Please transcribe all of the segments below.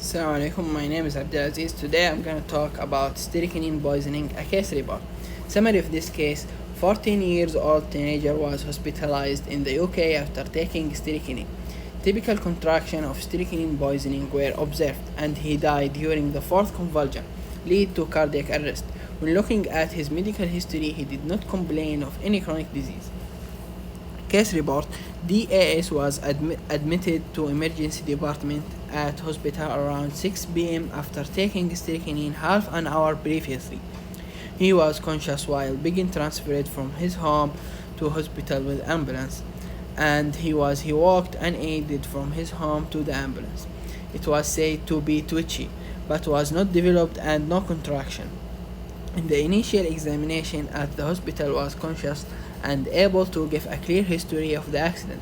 Assalamu alaikum, my name is Abdulaziz. Today I'm going to talk about strychnine poisoning, a case report. Summary of this case: 14 years old teenager was hospitalized in the UK after taking strychnine. Typical contraction of strychnine poisoning were observed and he died during the fourth convulsion, lead to cardiac arrest. When looking at his medical history, he did not complain of any chronic disease. Case report: DAS was admitted to emergency department at hospital around 6 p.m. after taking strychnine half an hour previously. He was conscious while being transferred from his home to hospital with ambulance, and he walked unaided from his home to the ambulance. It was said to be twitchy, but was not developed and no contraction. In the initial examination at the hospital was conscious and able to give a clear history of the accident.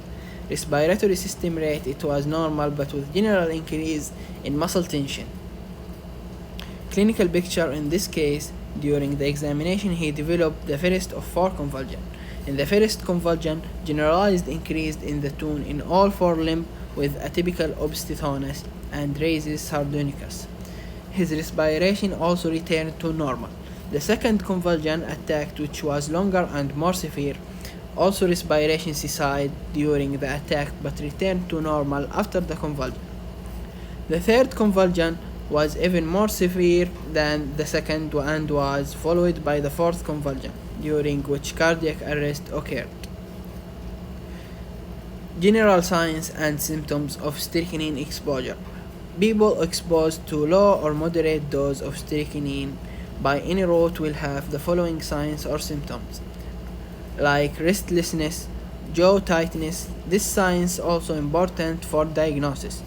Respiratory system rate, it was normal but with general increase in muscle tension. Clinical picture: in this case, during the examination he developed the first of four convulsions. In the first convulsion, generalized increase in the tone in all four limbs with atypical obstetonus and raises sardonicus. His respiration also returned to normal. The second convulsion attack, which was longer and more severe, also respiration ceased during the attack but returned to normal after the convulsion. The third convulsion was even more severe than the second and was followed by the fourth convulsion, during which cardiac arrest occurred. General signs and symptoms of strychnine exposure. People exposed to low or moderate dose of strychnine by any route will have the following signs or symptoms, like restlessness, jaw tightness. This signs also important for diagnosis: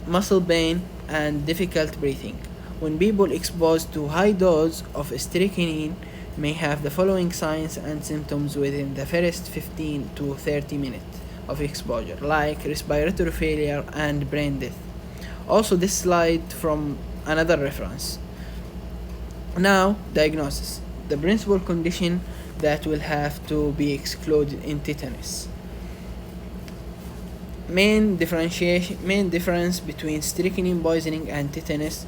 muscle pain and difficult breathing. When people exposed to high dose of strychnine may have the following signs and symptoms within the first 15 to 30 minutes of exposure, like respiratory failure and brain death. Also, this slide from another reference. Now, diagnosis. The principal condition that will have to be excluded in tetanus. Main difference between strychnine poisoning and tetanus.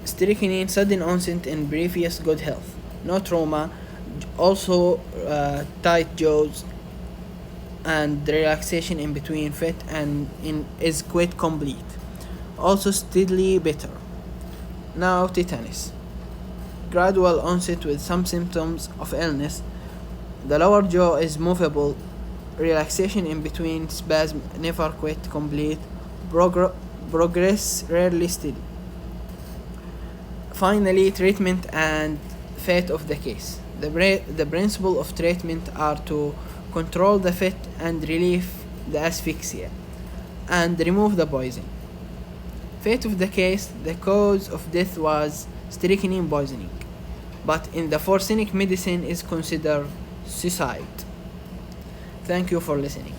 Strychnine, sudden onset in previous good health, no trauma, also tight jaws and relaxation in between fit and is quite complete, also steadily better. Now, tetanus. Gradual onset with some symptoms of illness. The lower jaw is movable. Relaxation in between spasm, never quite complete. Progress rarely steady. Finally, treatment and fate of the case. The principle of treatment are to control the fit and relieve the asphyxia and remove the poison. Fate of the case: the cause of death was strychnine poisoning, but in the forensic medicine is considered suicide. Thank you for listening.